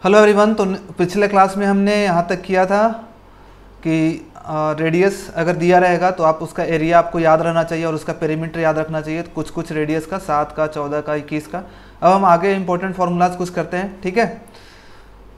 Hello everyone. तो पिछले class में हमने यहाँ तक किया था कि रेडियस अगर दिया रहेगा तो आप उसका एरिया आपको याद रहना चाहिए और उसका पेरीमीटर याद रखना चाहिए। तो कुछ रेडियस का 7 का 14 का 21 का। अब हम आगे इंपॉर्टेंट फार्मूलाज कुछ करते हैं, ठीक है।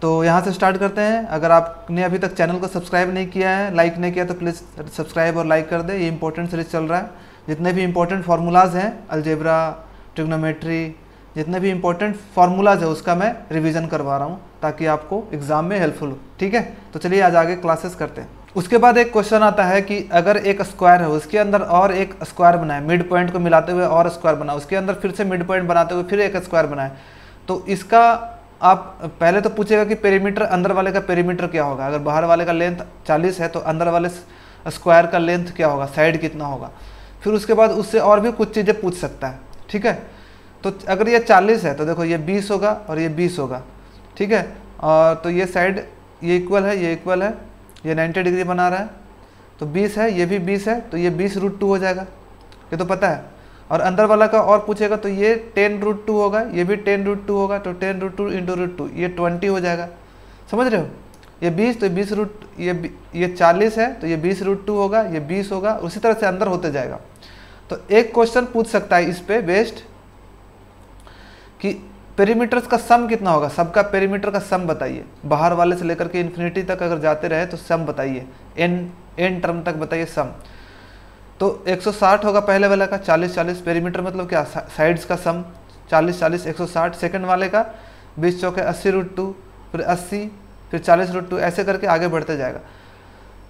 तो यहाँ से स्टार्ट करते हैं। अगर आपने अभी तक चैनल को सब्सक्राइब नहीं किया है, लाइक नहीं किया, तो प्लीज़ सब्सक्राइब और लाइक कर दे। ये इंपॉर्टेंट सीरीज चल रहा है। जितने भी इंपॉर्टेंट फार्मूलाज हैं, अलजेब्रा, ट्रिग्नोमेट्री, जितने भी इंपॉर्टेंट फार्मूलाज है उसका मैं रिवीजन करवा रहा हूँ ताकि आपको एग्जाम में हेल्पफुल हो, ठीक है। तो चलिए आज आगे क्लासेस करते हैं। उसके बाद एक क्वेश्चन आता है कि अगर एक स्क्वायर है, उसके अंदर और एक स्क्वायर बनाए, मिड पॉइंट को मिलाते हुए और स्क्वायर बनाए, उसके अंदर फिर से मिड पॉइंट बनाते हुए फिर एक स्क्वायर बनाए, तो इसका आप पहले तो पूछेगा कि पेरीमीटर, अंदर वाले का पेरीमीटर क्या होगा। अगर बाहर वाले का लेंथ 40 है तो अंदर वाले स्क्वायर का लेंथ क्या होगा, साइड कितना होगा। फिर उसके बाद उससे और भी कुछ चीज़ें पूछ सकता है, ठीक है। तो अगर ये 40 है तो देखो ये 20 होगा और ये 20 होगा, ठीक है। और तो ये साइड ये इक्वल है, ये इक्वल है, ये 90 डिग्री बना रहा है। तो 20 है, ये भी 20 है, तो ये 20√2 हो जाएगा, ये तो पता है। और अंदर वाला का और पूछेगा तो ये 10√2 होगा, ये भी 10√2 होगा, तो 10√2 × √2 ये 20 हो जाएगा। समझ रहे हो। ये 20 तो 20 ये 40 है तो ये 20√2 होगा, ये 20 होगा, उसी तरह से अंदर होते जाएगा। तो एक क्वेश्चन पूछ सकता है इस पे बेस्ड कि पेरीमीटर्स का सम कितना होगा, सबका पेरीमीटर का सम बताइए। बाहर वाले से लेकर के इन्फिनिटी तक अगर जाते रहे तो सम बताइए, एन टर्म तक बताइए सम। तो 160 होगा पहले वाले का, 40 पेरीमीटर मतलब क्या, साइड्स का सम 40 160। सेकंड वाले का 20 चौके 80√2, फिर 80, फिर 40√2, ऐसे करके आगे बढ़ते जाएगा।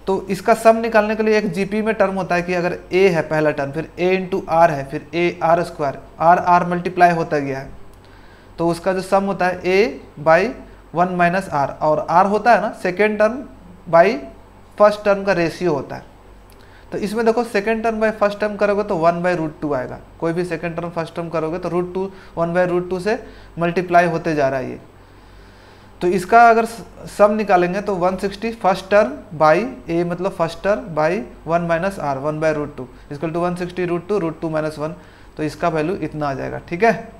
तो इसका सम निकालने के लिए एक जीपी में टर्म होता है कि अगर ए है पहला टर्म, फिर ए × आर है, फिर a r square, r multiply होता गया है, तो उसका जो सम होता है a/1 - r, और r होता है ना second term by first term का रेशियो होता है। तो इसमें देखो second term by first term करोगे तो 1/√2 आएगा। कोई भी सेकेंड टर्म फर्स्ट टर्म करोगे तो √2 1/√2 से मल्टीप्लाई होते जा रहा है ये। तो इसका अगर सम निकालेंगे तो 160 फर्स्ट टर्म बाई a मतलब first term by 1 - r 1/√2 equal to 160√2 √2 - 1। तो इसका वैल्यू इतना आ जाएगा, ठीक है।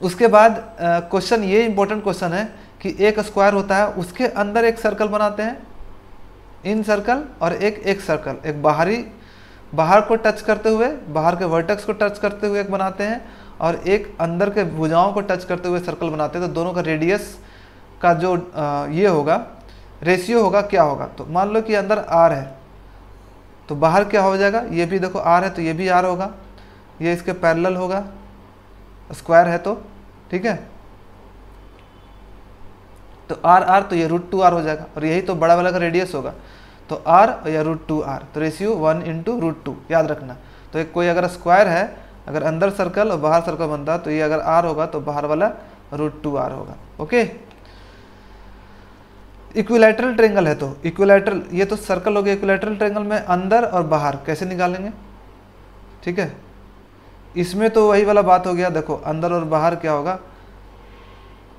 उसके बाद क्वेश्चन, ये इंपॉर्टेंट क्वेश्चन है कि एक स्क्वायर होता है, उसके अंदर एक सर्कल बनाते हैं, इन सर्कल, और एक सर्कल, एक बाहर को टच करते हुए, बाहर के वर्टेक्स को टच करते हुए एक बनाते हैं, और एक अंदर के भुजाओं को टच करते हुए सर्कल बनाते हैं। तो दोनों का रेडियस का जो ये होगा, रेशियो होगा, क्या होगा। तो मान लो कि अंदर r है तो बाहर क्या हो जाएगा, ये भी देखो r है तो ये भी r होगा, ये इसके पैरेलल होगा, स्क्वायर है तो, ठीक है। तो r तो ये √2r हो जाएगा, और यही तो बड़ा वाला का रेडियस होगा। तो r या √2r, तो रेशियो 1 × √2 याद रखना। तो एक कोई अगर स्क्वायर है, अगर अंदर सर्कल और बाहर सर्कल बनता है, तो ये अगर r होगा तो बाहर वाला √2r होगा, ओके। इक्विलैटरल ट्रायंगल है तो इक्विलैटरल, ये तो सर्कल हो गया। इक्विलैटरल ट्रायंगल में अंदर और बाहर कैसे निकालेंगे, ठीक है। इसमें तो वही वाला बात हो गया, देखो अंदर और बाहर क्या होगा।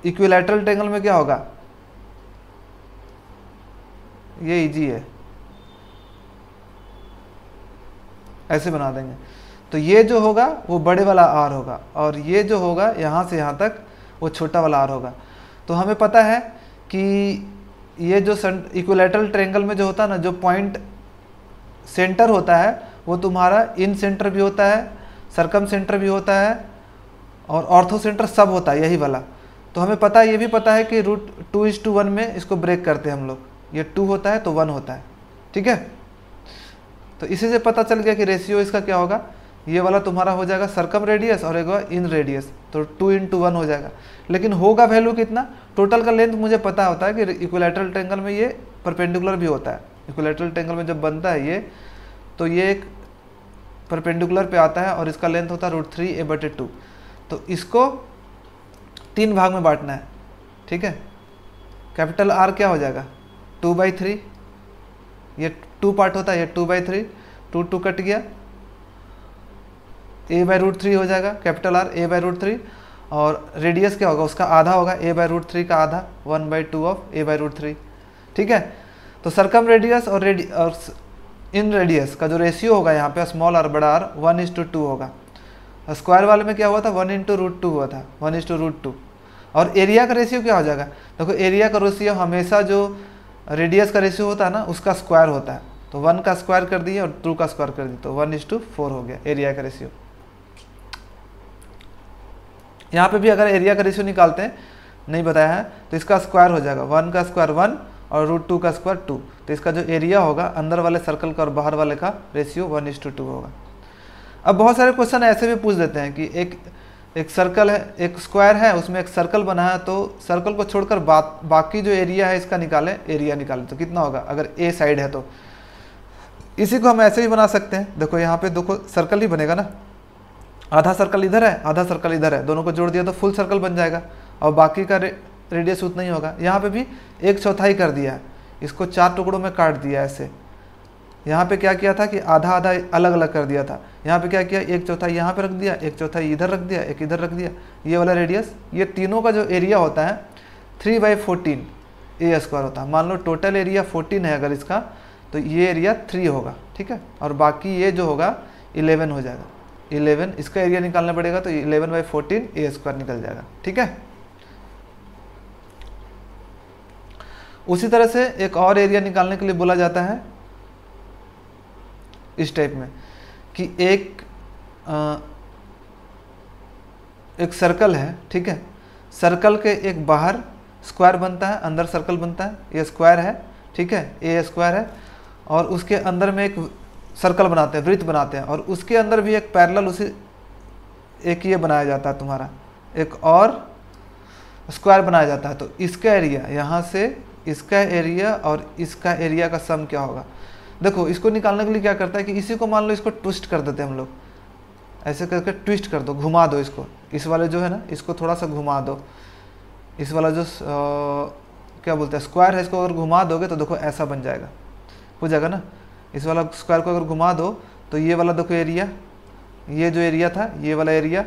इक्विलैटरल ट्रायंगल में क्या होगा, ये इजी है, ऐसे बना देंगे। तो ये जो होगा वो बड़े वाला r होगा, और ये जो होगा यहाँ से यहाँ तक वो छोटा वाला r होगा। तो हमें पता है कि ये जो इक्विलैटरल ट्रायंगल में जो होता है ना, जो पॉइंट सेंटर होता है वो तुम्हारा इन सेंटर भी होता है, सरकम सेंटर भी होता है, और ऑर्थो सेंटर सब होता है, यही वाला। तो हमें पता है, ये भी पता है कि √2:1 में इसको ब्रेक करते हैं हम लोग। ये 2 होता है तो 1 होता है, ठीक है। तो इसी से पता चल गया कि रेशियो इसका क्या होगा। ये वाला तुम्हारा हो जाएगा सरकम रेडियस और एक इन रेडियस, तो 2 × 1 हो जाएगा। लेकिन होगा वैल्यू कितना, टोटल का लेंथ मुझे पता होता है कि इक्विलैटरल ट्रायंगल में ये परपेंडिकुलर भी होता है। इक्विलैटरल ट्रायंगल में जब बनता है ये, तो ये एक परपेंडिकुलर पे आता है और इसका लेंथ होता है √3a/2। तो इसको 3 भाग में बांटना है, ठीक है। कैपिटल R क्या हो जाएगा, 2/3, ये 2 पार्ट होता है, ये 2/3, 2 कट गया, a/√3 हो जाएगा, कैपिटल R a/√3। और रेडियस क्या होगा, उसका आधा होगा, a/√3 का आधा, 1/2 ऑफ a/√3, ठीक है। तो सरकम रेडियस और इन रेडियस का जो रेशियो होगा यहाँ पे स्मॉल r बड़ा R 1:2 होगा। स्क्वायर वाले में क्या हुआ था, 1 × √2 हुआ था, 1:√2। और एरिया का रेशियो क्या हो जाएगा, देखो एरिया का रेशियो हमेशा जो रेडियस का रेशियो होता है ना उसका स्क्वायर होता है, तो 1 का स्क्वायर कर दिए और 2 का स्क्वायर कर दिए तो 1:4 हो गया एरिया का रेशियो। यहाँ पे भी अगर एरिया का रेशियो निकालते हैं, नहीं बताया है, तो इसका स्क्वायर हो जाएगा 1 का स्क्वायर 1 और √2 का स्क्वायर 2, तो इसका जो एरिया होगा अंदर वाले सर्कल का और बाहर वाले का रेशियो 1:2 होगा। अब बहुत सारे क्वेश्चन ऐसे भी पूछ देते हैं कि एक सर्कल है, एक स्क्वायर है, उसमें एक सर्कल बना है, तो सर्कल को छोड़कर बाकी जो एरिया है इसका निकालें, एरिया निकालें तो कितना होगा, अगर ए साइड है तो। इसी को हम ऐसे भी बना सकते हैं, देखो यहाँ पे देखो सर्कल ही बनेगा ना, आधा सर्कल इधर है आधा सर्कल इधर है, दोनों को जोड़ दिया तो फुल सर्कल बन जाएगा और बाकी का रेडियस उतना ही होगा। यहाँ पे भी 1/4 कर दिया है, इसको 4 टुकड़ों में काट दिया ऐसे। यहाँ पे क्या किया था कि आधा आधा अलग अलग कर दिया था, यहाँ पे क्या किया 1/4 यहाँ पे रख दिया, 1/4 इधर रख दिया, एक इधर रख दिया, ये वाला रेडियस। ये तीनों का जो एरिया होता है 3/14 A² होता है। मान लो टोटल एरिया 14 है अगर इसका, तो ये एरिया 3 होगा, ठीक है, और बाकी ये जो होगा 11 हो जाएगा। 11 इसका एरिया निकालना पड़ेगा तो 11/14 A² निकल जाएगा, ठीक है। उसी तरह से एक और एरिया निकालने के लिए बोला जाता है इस टाइप में कि एक सर्कल है, ठीक है, सर्कल के एक बाहर स्क्वायर बनता है, अंदर सर्कल बनता है, ये स्क्वायर है, ठीक है, A² है, और उसके अंदर में एक सर्कल बनाते हैं, वृत्त बनाते हैं, और उसके अंदर भी एक पैरेलल उसी एक ये बनाया जाता है तुम्हारा, एक और स्क्वायर बनाया जाता है। तो इसका एरिया, यहाँ से इसका एरिया और इसका एरिया का सम क्या होगा। देखो इसको निकालने के लिए क्या करता है कि इसी को मान लो इसको ट्विस्ट कर देते हैं हम लोग, ऐसे करके ट्विस्ट कर दो, घुमा दो इसको, इस वाले जो है ना इसको थोड़ा सा घुमा दो, इस वाला जो क्या बोलते हैं स्क्वायर है, इसको अगर घुमा दोगे तो देखो ऐसा बन जाएगा, हो जाएगा ना। इस वाला स्क्वायर को अगर घुमा दो तो ये वाला देखो एरिया, ये जो एरिया था ये वाला एरिया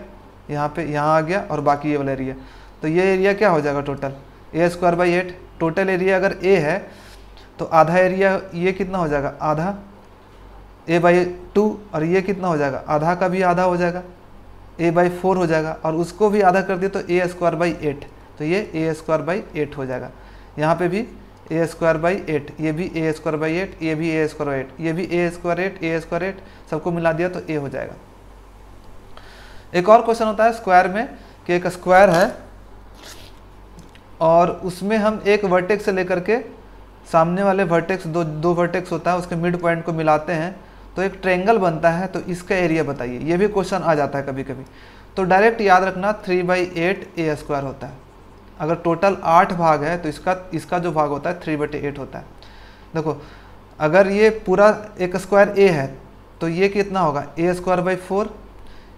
यहाँ पे यहाँ आ गया, और बाकी ये वाला एरिया, तो ये एरिया क्या हो जाएगा टोटल A²/8। टोटल एरिया अगर A है तो आधा एरिया ये कितना हो जाएगा, आधा A/2, और ये कितना हो जाएगा, आधा का भी आधा हो जाएगा, A/4 हो जाएगा, और उसको भी आधा कर दिए तो A²/8, तो ये A²/8 हो जाएगा। यहाँ पे भी A²/8, ये भी A²/8, ये भी A²/8, ये भी A²/8, A²/8, सबको मिला दिया तो A हो जाएगा। एक और क्वेश्चन होता है स्क्वायर में कि एक स्क्वायर है और उसमें हम एक वर्टेक्स से लेकर के सामने वाले वर्टेक्स, दो वर्टेक्स होता है, उसके मिड पॉइंट को मिलाते हैं तो एक ट्रायंगल बनता है, तो इसका एरिया बताइए। ये भी क्वेश्चन आ जाता है कभी कभी, तो डायरेक्ट याद रखना 3/8 A² होता है। अगर टोटल 8 भाग है तो इसका जो भाग होता है 3/8 होता है। देखो अगर ये पूरा एक स्क्वायर A है तो ये कितना होगा A²/4,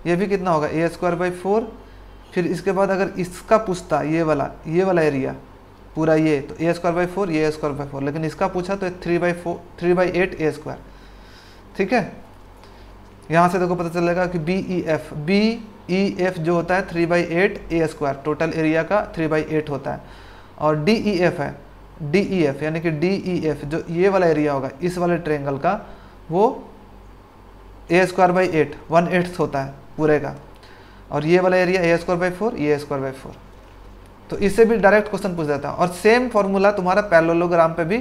ये भी कितना होगा A²/4। फिर इसके बाद अगर इसका पूछता ये वाला एरिया पूरा ये, तो A²/4, ये A²/4, लेकिन इसका पूछा तो 3/8 A², ठीक है। यहाँ से देखो पता चलेगा कि BEF जो होता है 3/8 A², टोटल एरिया का 3/8 होता है, और DEF है, DEF यानी कि DEF जो ये वाला एरिया होगा इस वाले ट्रायंगल का, वो A²/8 1/8 होता है पूरे का, और ये वाला एरिया A²/4, ये A²/4। तो इससे भी डायरेक्ट क्वेश्चन पूछ जाता है। और सेम फॉर्मूला तुम्हारा पैरेललोग्राम पे भी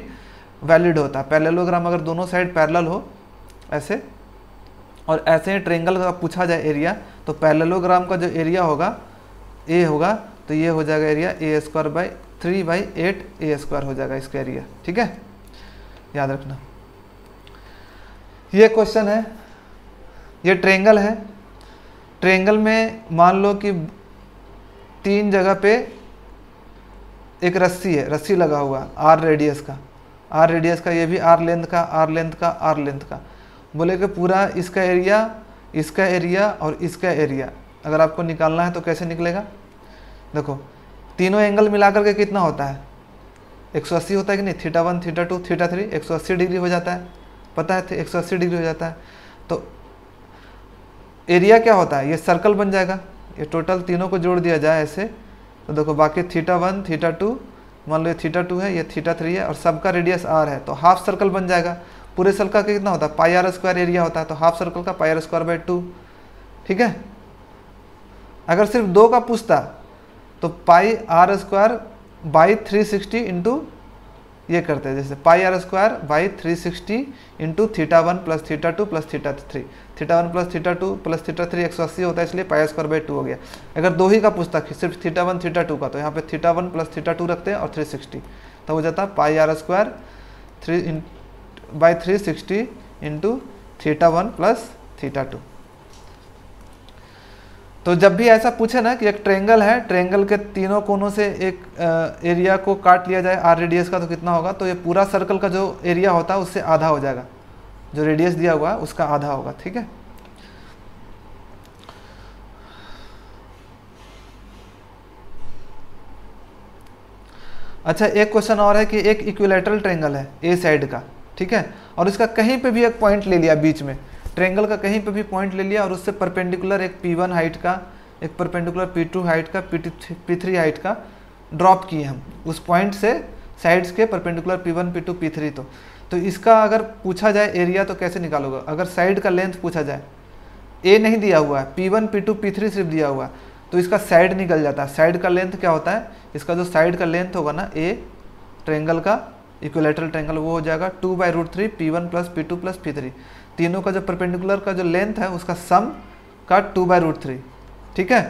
वैलिड होता है। पैरेललोग्राम अगर दोनों साइड पैरेलल हो ऐसे, और ऐसे ही ट्रायंगल का पूछा जाए एरिया, तो पैरेललोग्राम का जो एरिया होगा A होगा, तो ये हो जाएगा एरिया A²/3/8 A² हो जाएगा इसका एरिया, ठीक है, याद रखना। ये क्वेश्चन है, ये ट्रायंगल है। ट्रायंगल में मान लो कि 3 जगह पे एक रस्सी है, रस्सी लगा हुआ R रेडियस का, ये भी R लेंथ का, R लेंथ का, R लेंथ का। बोले कि पूरा इसका एरिया और इसका एरिया अगर आपको निकालना है तो कैसे निकलेगा। देखो तीनों एंगल मिलाकर के कितना होता है 180 होता है कि नहीं, θ1 θ2 θ3 180 डिग्री हो जाता है, पता है 180 डिग्री हो जाता है। तो एरिया क्या होता है, ये सर्कल बन जाएगा। ये टोटल तीनों को जोड़ दिया जाए ऐसे, तो देखो बाकी θ1 θ2, मान लो ये θ2 है, ये θ3 है, और सबका रेडियस R है, तो हाफ सर्कल बन जाएगा। पूरे सर्कल का कितना होता है πr² एरिया होता है, तो हाफ सर्कल का πr²/2, ठीक है। अगर सिर्फ 2 का पूछता तो pi R square by 360 into ये करते हैं, जैसे pi R square by 360 into theta 1 plus theta 2 plus theta 3, theta 1 plus theta 2 plus theta 3 180 होता है, इसलिए पाई स्क्वायर बाई 2 हो गया। अगर दो ही का पूछता सिर्फ थीटा 1 थीटा 2 का, तो यहाँ पे थीटा 1 प्लस थीटा 2 रखते हैं और 360, तो हो जाता है pi R square 3 by 360 into theta 1 plus theta 2। तो जब भी ऐसा पूछे ना कि एक ट्रेंगल है, ट्रेंगल के तीनों कोनों से एक एरिया को काट लिया जाए आर रेडियस का, तो कितना होगा, तो ये पूरा सर्कल का जो एरिया होता है उससे आधा हो जाएगा, जो रेडियस दिया हुआ है उसका आधा होगा। ठीक है, अच्छा एक क्वेश्चन और है कि एक इक्विलैटरल ट्रेंगल है ए साइड का, ठीक है, और इसका कहीं पे भी एक पॉइंट ले लिया बीच में, ट्रेंगल का कहीं पे भी पॉइंट ले लिया और उससे परपेंडिकुलर एक P1 हाइट का, एक परपेंडिकुलर P2 हाइट का, P3 हाइट का ड्रॉप किए हम उस पॉइंट से साइड्स के परपेंडिकुलर P1 P2 P3। तो इसका अगर पूछा जाए एरिया तो कैसे निकालोगे? अगर साइड का लेंथ पूछा जाए, ए नहीं दिया हुआ है, P1 P2 P3 सिर्फ दिया हुआ है, तो इसका साइड निकल जाता है। साइड का लेंथ क्या होता है, इसका जो साइड का लेंथ होगा ना ए ट्रेंगल का, इक्विलैटरल ट्रेंगल, वो हो जाएगा 2/√3 P1 plus P2 plus P3, तीनों का जो परपेंडिकुलर का जो लेंथ है उसका सम का 2/√3। ठीक है,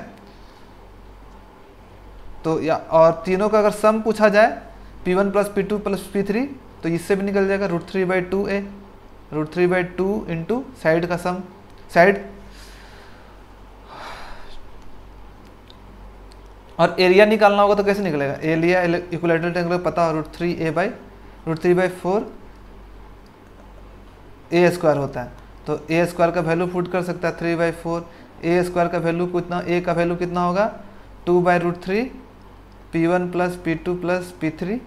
तो या और तीनों का अगर सम पूछा जाए P1 plus P2 plus P3, तो इससे भी निकल जाएगा √3/2a, √3/2 इंटू साइड का सम, साइड, और एरिया निकालना होगा तो कैसे निकलेगा? एरिया इक्विलैटरल ट्रायंगल पता हो, √3/4 ए स्क्वायर होता है, तो ए स्क्वायर का वैल्यू पुट कर सकता है 3/4, ए स्क्वायर का वैल्यू कितना, ए का वैल्यू कितना होगा 2/√3 P1 plus P2 plus P3,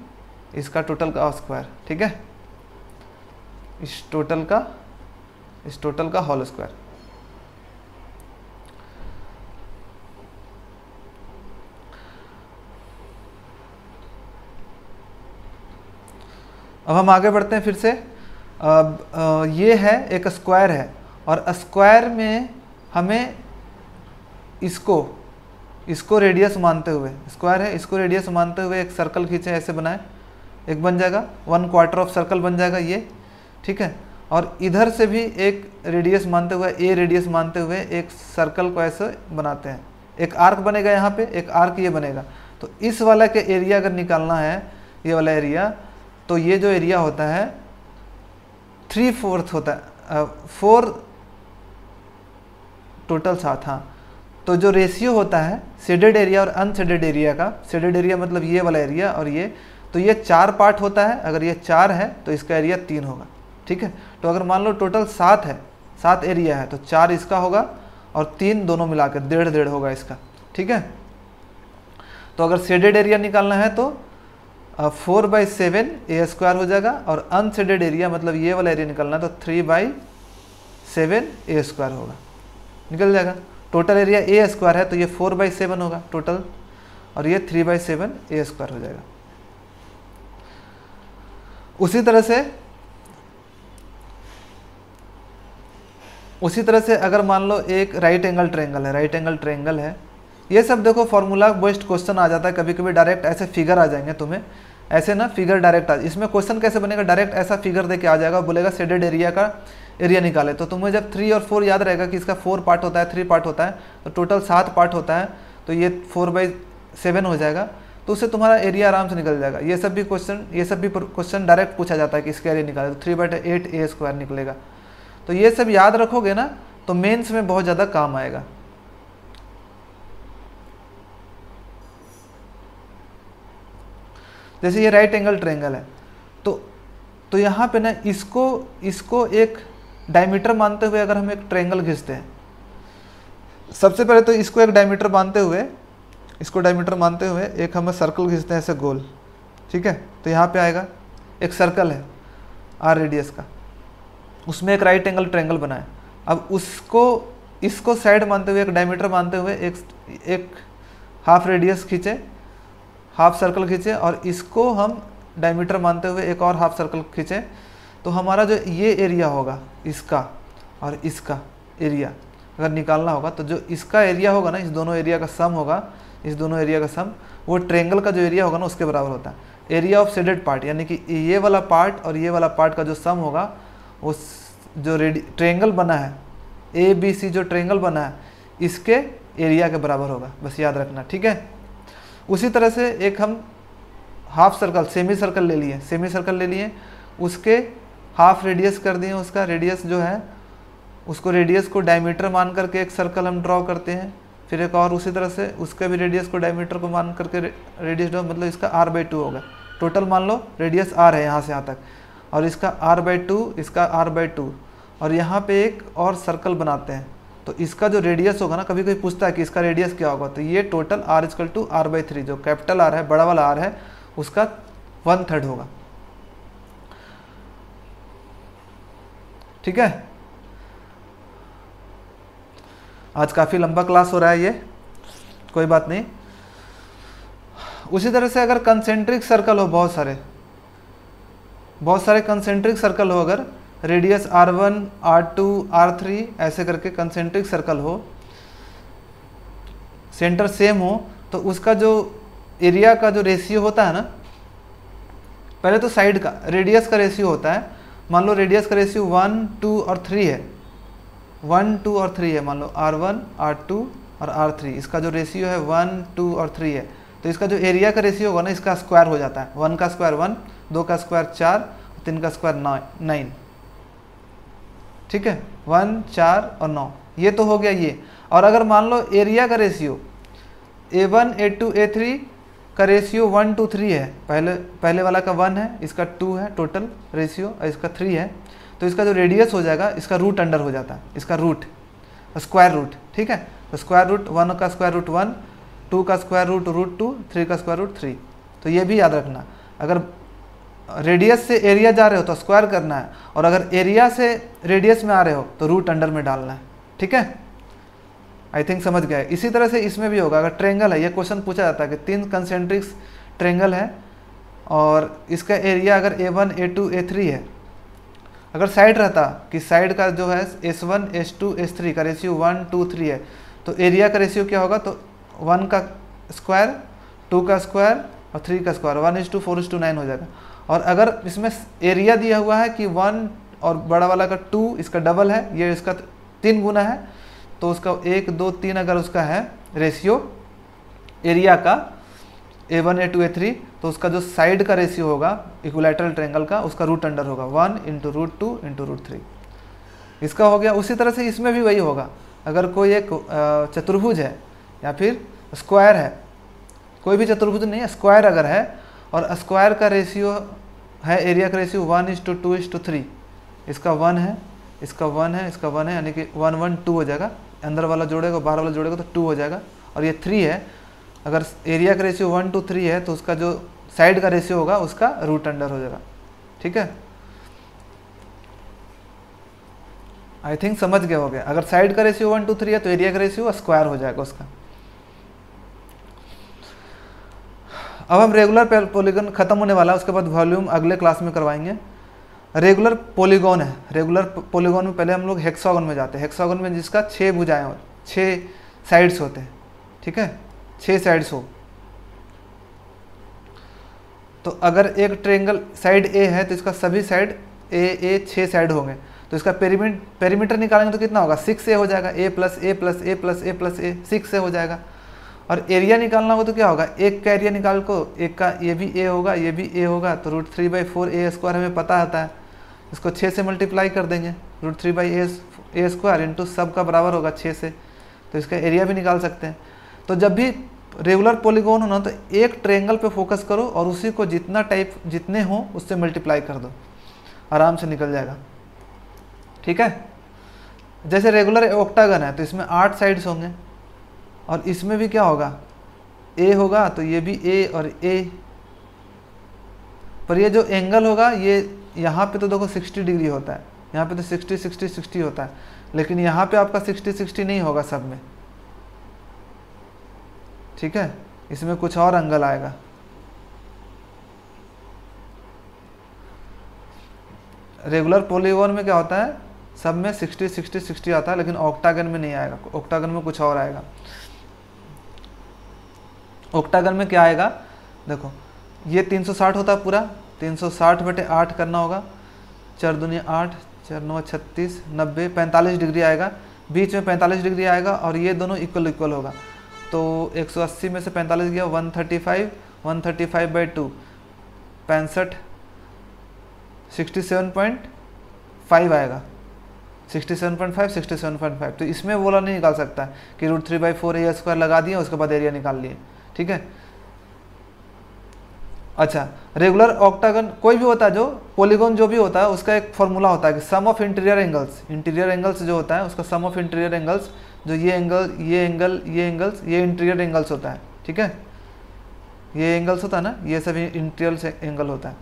इसका टोटल का स्क्वायर। ठीक है, इस टोटल का होल स्क्वायर। अब हम आगे बढ़ते हैं फिर से। अब ये है एक स्क्वायर है, और स्क्वायर में हमें इसको रेडियस मानते हुए, स्क्वायर है इसको रेडियस मानते हुए एक सर्कल खींचे, ऐसे बनाए, एक बन जाएगा 1/4 ऑफ सर्कल बन जाएगा ये। ठीक है, और इधर से भी एक रेडियस मानते हुए, ए रेडियस मानते हुए एक सर्कल को ऐसे बनाते हैं, एक आर्क बनेगा यहाँ पे, एक आर्क ये बनेगा। तो इस वाला के एरिया अगर निकालना है, ये वाला एरिया, तो ये जो एरिया होता है 3/4 होता है, 4 टोटल 7। हाँ, तो जो रेशियो होता है शेडेड एरिया और अनशेडेड एरिया का, शेडेड एरिया मतलब ये वाला एरिया और ये, तो ये 4 पार्ट होता है। अगर ये 4 है तो इसका एरिया 3 होगा। ठीक है, तो अगर मान लो टोटल 7 है, 7 एरिया है, तो 4 इसका होगा और 3 दोनों मिलाकर 1.5 होगा इसका। ठीक है, तो अगर शेडेड एरिया निकालना है तो 4/7 ए स्क्वायर हो जाएगा, और अनशेडेड एरिया मतलब ये वाला एरिया निकलना है तो 3/7 ए स्क्वायर होगा, निकल जाएगा। टोटल एरिया ए स्क्वायर है तो ये 4/7 होगा टोटल, और ये 3/7 ए स्क्वायर हो जाएगा। उसी तरह से अगर मान लो एक राइट एंगल ट्रायंगल है, ये सब देखो फॉर्मूला बेस्ड क्वेश्चन आ जाता है, कभी कभी डायरेक्ट ऐसे फिगर आ जाएंगे तुम्हें, ऐसे ना फिगर डायरेक्ट आ, इसमें क्वेश्चन कैसे बनेगा, डायरेक्ट ऐसा फिगर देके आ जाएगा, बोलेगा शेडेड एरिया का एरिया निकाले। तो तुम्हें जब 3 और 4 याद रहेगा कि इसका 4 पार्ट होता है, 3 पार्ट होता है, तो टोटल 7 पार्ट होता है, तो ये 4/7 हो जाएगा, तो उससे तुम्हारा एरिया आराम से निकल जाएगा। ये सब भी क्वेश्चन डायरेक्ट पूछा जाता है कि इसका एरिया निकाले, तो 3/8 ए स्क्वायर निकलेगा। तो ये सब याद रखोगे ना तो मेंस में बहुत ज़्यादा काम आएगा। जैसे ये राइट एंगल ट्रायंगल है, तो यहाँ पे ना इसको एक डायमीटर मानते हुए अगर हम एक ट्रायंगल खींचते हैं, सबसे पहले तो इसको एक डायमीटर मानते हुए एक हम सर्कल खींचते हैं ऐसे गोल। ठीक है, तो यहाँ पे आएगा एक सर्कल है आर रेडियस का, उसमें एक राइट एंगल ट्रायंगल बनाए। अब इसको साइड मानते हुए, एक डायमीटर मानते हुए एक हाफ रेडियस खींचे, हाफ सर्कल खींचे, और इसको हम डायमीटर मानते हुए एक और हाफ सर्कल खींचे, तो हमारा जो ये एरिया होगा इसका और इसका एरिया अगर निकालना होगा, तो जो इसका एरिया होगा ना, इस दोनों एरिया का सम होगा इस दोनों एरिया का सम, वो ट्रेंगल का जो एरिया होगा ना उसके बराबर होता है। एरिया ऑफ शेडेड पार्ट यानी कि ये वाला पार्ट और ये वाला पार्ट का जो सम होगा, उस जो ट्रेंगल बना है ABC, जो ट्रेंगल बना है इसके एरिया के बराबर होगा, बस याद रखना, ठीक है। उसी तरह से एक हम हाफ सर्कल, सेमी सर्कल ले लिए, सेमी सर्कल ले लिए, उसके हाफ रेडियस कर दिए, उसका रेडियस जो है उसको रेडियस को डायमीटर मान करके एक सर्कल हम ड्रॉ करते हैं। फिर एक और उसी तरह से उसका भी रेडियस को डायमीटर को मान करके रेडियस ड्रॉ, मतलब इसका r/2 होगा। टोटल मान लो रेडियस r है यहाँ से यहाँ तक, और इसका r/2, इसका r/2, और यहाँ पे एक और सर्कल बनाते हैं। तो इसका जो रेडियस होगा ना, कभी कोई पूछता है कि इसका रेडियस क्या होगा, तो ये टोटल r/r/3, जो कैपिटल R है, बड़ा वाला R है, उसका 1/3 होगा, ठीक है। आज काफ़ी लंबा क्लास हो रहा है ये, कोई बात नहीं। उसी तरह से अगर कंसेंट्रिक सर्कल हो, बहुत सारे कंसेंट्रिक सर्कल हो, अगर रेडियस r1, r2, r3 ऐसे करके कंसेंट्रिक सर्कल हो, सेंटर सेम हो, तो उसका जो एरिया का जो रेशियो होता है ना, पहले तो साइड का रेडियस का रेशियो होता है। मान लो रेडियस का रेशियो 1, 2 और 3 है, 1, 2 और 3 है, मान लो r1, r2 और r3, इसका जो रेशियो है 1, 2 और 3 है, तो इसका जो एरिया का रेशियो होगा ना, इसका स्क्वायर हो जाता है। 1 का स्क्वायर 1, 2 का स्क्वायर 4, 3 का स्क्वायर 9, ठीक है। 1, 4 और 9, ये तो हो गया ये। और अगर मान लो एरिया का रेशियो A1, A2, A3 का रेशियो 1, 2, 3 है, पहले वाला का 1 है, इसका 2 है टोटल रेशियो, और इसका 3 है, तो इसका जो रेडियस हो जाएगा, इसका रूट अंडर हो जाता है, इसका रूट, स्क्वायर रूट, ठीक है। तो स्क्वायर रूट 1 का स्क्वायर रूट 1, 2 का स्क्वायर रूट रूट 2, 3 का स्क्वायर रूट 3। तो ये भी याद रखना, अगर रेडियस से एरिया जा रहे हो तो स्क्वायर करना है, और अगर एरिया से रेडियस में आ रहे हो तो रूट अंडर में डालना है, ठीक है। आई थिंक समझ गए। इसी तरह से इसमें भी होगा, अगर ट्रेंगल है, ये क्वेश्चन पूछा जाता है कि 3 कंसेंट्रिक ट्रेंगल है और इसका एरिया अगर A1, A2, A3 है, अगर साइड रहता कि साइड का जो है S1, S2, S3 का रेशियो 1, 2, 3 है, तो एरिया का रेशियो क्या होगा, तो 1 का स्क्वायर, 2 का स्क्वायर और 3 का स्क्वायर, 1:4:9 हो जाएगा। और अगर इसमें एरिया दिया हुआ है कि 1 और बड़ा वाला का 2, इसका डबल है, ये इसका 3 गुना है, तो उसका 1, 2, 3 अगर उसका है रेशियो एरिया का A1, A2, A3, तो उसका जो साइड का रेशियो होगा इक्विलैटरल ट्रायंगल का, उसका रूट अंडर होगा 1 × √2 × √3, इसका हो गया। उसी तरह से इसमें भी वही होगा, अगर कोई एक चतुर्भुज है या फिर स्क्वायर है, कोई भी चतुर्भुज नहीं है, स्क्वायर अगर है और स्क्वायर का रेशियो है, एरिया का रेशियो 1:2:3, इसका 1 है, इसका 1 है, इसका 1 है, यानी कि 1, 1, 2 हो जाएगा, अंदर वाला जोड़ेगा बाहर वाला जोड़ेगा तो 2 हो जाएगा, और ये 3 है, अगर एरिया का रेशियो 1, 2, 3 है तो उसका जो साइड का रेशियो होगा उसका रूट अंडर हो जाएगा, ठीक है। आई थिंक समझ गए हो गया। अगर साइड का रेशियो 1, 2, 3 है तो एरिया का रेशियो स्क्वायर हो जाएगा उसका। अब हम रेगुलर पॉलीगॉन खत्म होने वाला है, उसके बाद वॉल्यूम अगले क्लास में करवाएंगे। रेगुलर पॉलीगॉन है, रेगुलर पॉलीगॉन में पहले हम लोग हेक्सागन में जाते हैं। हेक्सागन में जिसका 6 भुजाएं हो, 6 साइड्स होते हैं, ठीक है, 6 साइड्स हो। तो अगर एक ट्रायंगल साइड ए है तो इसका सभी साइड ए 6 साइड होंगे, तो इसका पेरीमीटर निकालेंगे तो कितना होगा, 6a हो जाएगा, a + a + a + a + a 6 हो जाएगा। और एरिया निकालना होगा तो क्या होगा, एक का एरिया निकाल को, एक का ये भी a होगा, ये भी a होगा, तो √3/4a² हमें पता आता है, इसको 6 से मल्टीप्लाई कर देंगे, √3/a² इंटू सब का बराबर होगा 6 से, तो इसका एरिया भी निकाल सकते हैं। तो जब भी रेगुलर पॉलीगॉन हो ना, तो एक ट्रायंगल पे फोकस करो और उसी को जितने हो उससे मल्टीप्लाई कर दो, आराम से निकल जाएगा, ठीक है। जैसे रेगुलर ऑक्टागन है तो इसमें 8 साइड्स होंगे, और इसमें भी क्या होगा, ए होगा तो ये भी ए और ए, पर ये जो एंगल होगा ये यहाँ पे तो देखो 60 डिग्री होता है, यहाँ पे तो 60 60 60 होता है, लेकिन यहाँ पे आपका 60 60 नहीं होगा सब में, ठीक है, इसमें कुछ और एंगल आएगा। रेगुलर पॉलीगॉन में क्या होता है, सब में 60 60 60 आता है, लेकिन ऑक्टागन में नहीं आएगा, ऑक्टागन में कुछ और आएगा। ऑक्टागन में क्या आएगा, देखो ये 360 होता है पूरा, 360/8 करना होगा, 4 दूनी 8, 4 9 36, 90, 45 डिग्री आएगा, बीच में 45 डिग्री आएगा और ये दोनों इक्वल इक्वल होगा। तो 180 में से 45 गया 135, 135/2 65, 67.5 आएगा, 67.5, 67.5। तो इसमें वो वाला नहीं निकाल सकता कि √3/4 a² लगा दिए उसके बाद एरिया निकाल लिए, ठीक है। अच्छा, रेगुलर ऑक्टागन कोई भी होता है, जो पॉलीगॉन जो भी होता है उसका एक फॉर्मूला होता है कि सम ऑफ इंटीरियर एंगल्स जो होता है उसका सम ऑफ इंटीरियर एंगल्स, जो ये एंगल ये एंगल ये एंगल्स ये इंटीरियर एंगल्स होता है, ठीक है। ये एंगल्स होता है ना, ये सभी इंटीरियर एंगल होता है,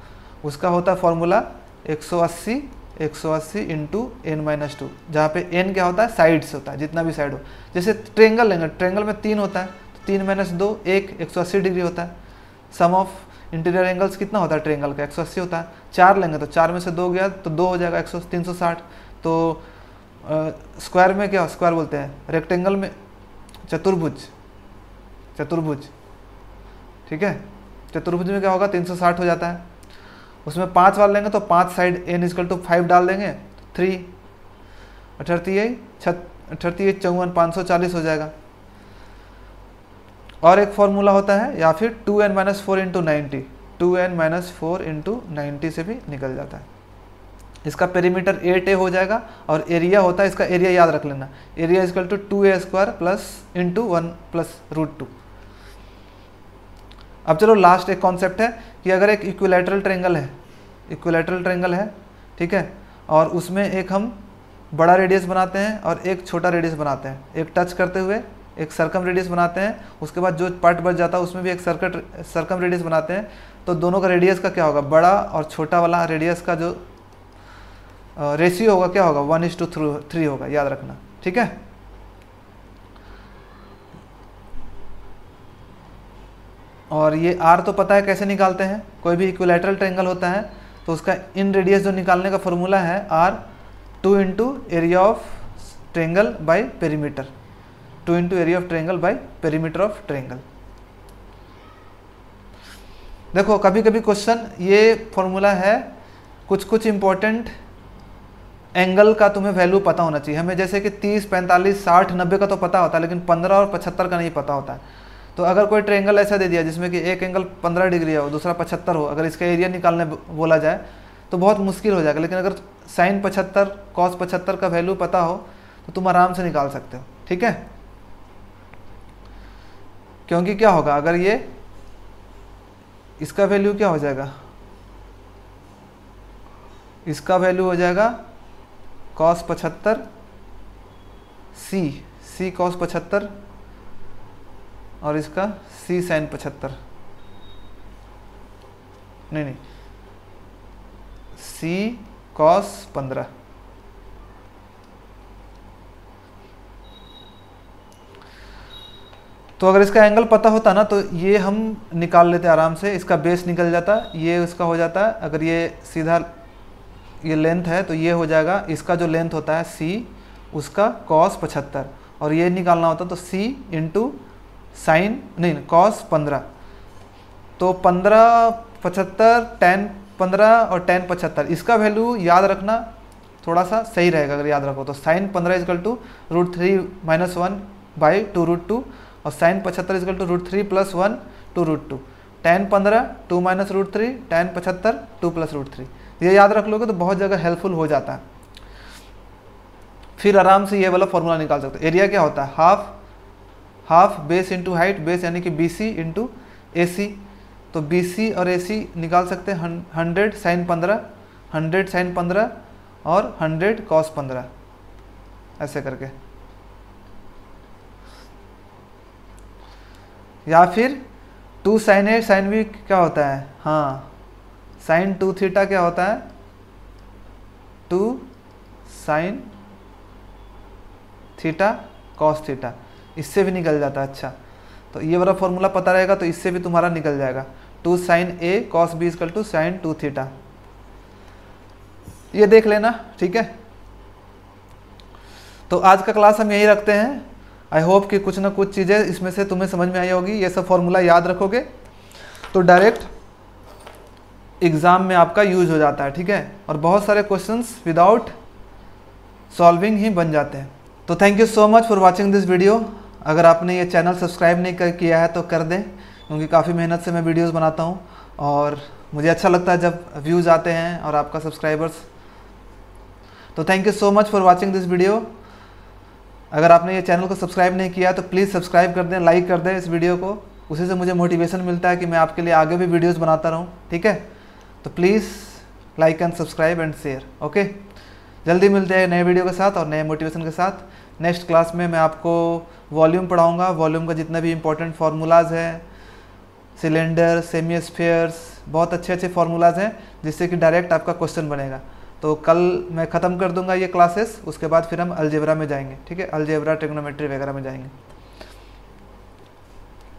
उसका होता है फॉर्मूला 180 इंटू n-2, जहाँ पे n क्या होता है, साइड्स होता है, जितना भी साइड हो। जैसे ट्रेंगल लेंगे, ट्रेंगल में 3 होता है, तो 3 - 2 180 डिग्री होता है। सम ऑफ इंटीरियर एंगल्स कितना होता है ट्रेंगल का, 180 होता है। 4 लेंगे तो 4 में से 2 गया तो 2 हो जाएगा, 360। तो स्क्वायर में क्या, स्क्वायर बोलते हैं, रेक्टेंगल में चतुर्भुज, ठीक है। चतुर्भुज में क्या होगा, 360 हो जाता है। उसमें 5 वाले लेंगे तो 5 साइड n=5 डाल देंगे, 3 38 54 540 हो जाएगा। और एक फॉर्मूला होता है, या फिर 2n - 4 × 90, 2n - 4 × 90 से भी निकल जाता है। इसका पेरीमीटर 8a हो जाएगा और एरिया होता है, इसका एरिया याद रख लेना, एरिया = 2a² + 1 + √2। अब चलो लास्ट एक कॉन्सेप्ट है कि अगर एक इक्विलैटरल ट्रायंगल है, ठीक है, और उसमें एक हम बड़ा रेडियस बनाते हैं और एक छोटा रेडियस बनाते हैं, एक टच करते हुए एक सर्कम रेडियस बनाते हैं, उसके बाद जो पार्ट बच जाता है उसमें भी एक सर्कम रेडियस बनाते हैं, तो दोनों का रेडियस का क्या होगा, बड़ा और छोटा वाला रेडियस का जो रेशियो होगा क्या होगा, 1:3 होगा, याद रखना, ठीक है। और ये r तो पता है कैसे निकालते हैं, कोई भी इक्विलैटरल ट्रायंगल होता है तो उसका इन रेडियस जो निकालने का फॉर्मूला है r 2 × area of triangle by perimeter, 2 × area of triangle by perimeter of triangle. देखो कभी कभी क्वेश्चन ये फॉर्मूला है, कुछ इंपॉर्टेंट एंगल का तुम्हें वैल्यू पता होना चाहिए हमें, जैसे कि 30 45 60 90 का तो पता होता है, लेकिन 15 और 75 का नहीं पता होता है। तो अगर कोई ट्रायंगल ऐसा दे दिया जिसमें कि एक एंगल 15 डिग्री हो, दूसरा 75 हो, अगर इसका एरिया निकालने बोला जाए तो बहुत मुश्किल हो जाएगा। लेकिन अगर sin 75 cos 75 का वैल्यू पता हो तो तुम आराम से निकाल सकते हो, ठीक है। क्योंकि क्या होगा, अगर ये इसका वैल्यू क्या हो जाएगा, इसका वैल्यू हो जाएगा cos 75 c cos 75 और इसका c sin 75, नहीं c cos 15। तो अगर इसका एंगल पता होता ना तो ये हम निकाल लेते आराम से, इसका बेस निकल जाता, ये उसका हो जाता है। अगर ये सीधा ये लेंथ है तो ये हो जाएगा, इसका जो लेंथ होता है c उसका cos 75, और ये निकालना होता तो c × sin नहीं cos 15, तो 15 75 tan 15 और tan 75, इसका वैल्यू याद रखना थोड़ा सा सही रहेगा अगर याद रखो तो। sin 15 = √3 - 1/2 √2 और sin 75 = √3 + 1 2 √2, tan 15 2 - √3, tan 75 2 + √3। ये याद रख लोगे तो बहुत जगह हेल्पफुल हो जाता है। फिर आराम से ये वाला फॉर्मूला निकाल सकते हो। एरिया क्या होता है, half base into height, base यानी कि BC इंटू AC, तो BC और AC निकाल सकते हैं 100 sin 15, 100 sin 15 और 100 cos 15, ऐसे करके। या फिर 2 sin A sin B क्या होता है, हाँ sin 2 थीटा क्या होता है, 2 sin थीटा cos थीटा, इससे भी निकल जाता है। अच्छा, तो ये वाला फॉर्मूला पता रहेगा तो इससे भी तुम्हारा निकल जाएगा, 2 sin A cos B = sin 2 theta. ये देख लेना, ठीक है। तो आज का क्लास हम यही रखते हैं। आई होप कि कुछ ना कुछ चीज़ें इसमें से तुम्हें समझ में आई होगी। ये सब फॉर्मूला याद रखोगे तो डायरेक्ट एग्ज़ाम में आपका यूज हो जाता है, ठीक है। और बहुत सारे क्वेश्चंस विदाउट सॉल्विंग ही बन जाते हैं। तो thank you so much for watching this video. अगर आपने ये चैनल सब्सक्राइब नहीं किया है तो कर दें, क्योंकि काफ़ी मेहनत से मैं वीडियोस बनाता हूँ और मुझे अच्छा लगता है जब व्यूज़ आते हैं और आपका सब्सक्राइबर्स। तो thank you so much for watching this video. अगर आपने ये चैनल को सब्सक्राइब नहीं किया तो प्लीज़ सब्सक्राइब कर दें, लाइक कर दें इस वीडियो को। उसी से मुझे मोटिवेशन मिलता है कि मैं आपके लिए आगे भी वीडियोज़ बनाता रहूँ, ठीक है। तो please like and subscribe and share, okay. जल्दी मिलते हैं नए वीडियो के साथ और नए मोटिवेशन के साथ। नेक्स्ट क्लास में मैं आपको वॉल्यूम पढ़ाऊँगा। वॉल्यूम का जितने भी इंपॉर्टेंट फार्मूलाज हैं, सिलेंडर, सेमी स्फीयर्स, बहुत अच्छे अच्छे फार्मूलाज हैं जिससे कि डायरेक्ट आपका क्वेश्चन बनेगा। तो कल मैं ख़त्म कर दूंगा ये क्लासेस, उसके बाद फिर हम अलजेब्रा में जाएंगे, ठीक है। अलजेब्रा, ट्रिग्नोमेट्री वगैरह में जाएंगे।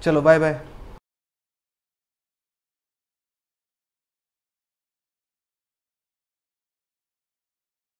चलो बाय बाय।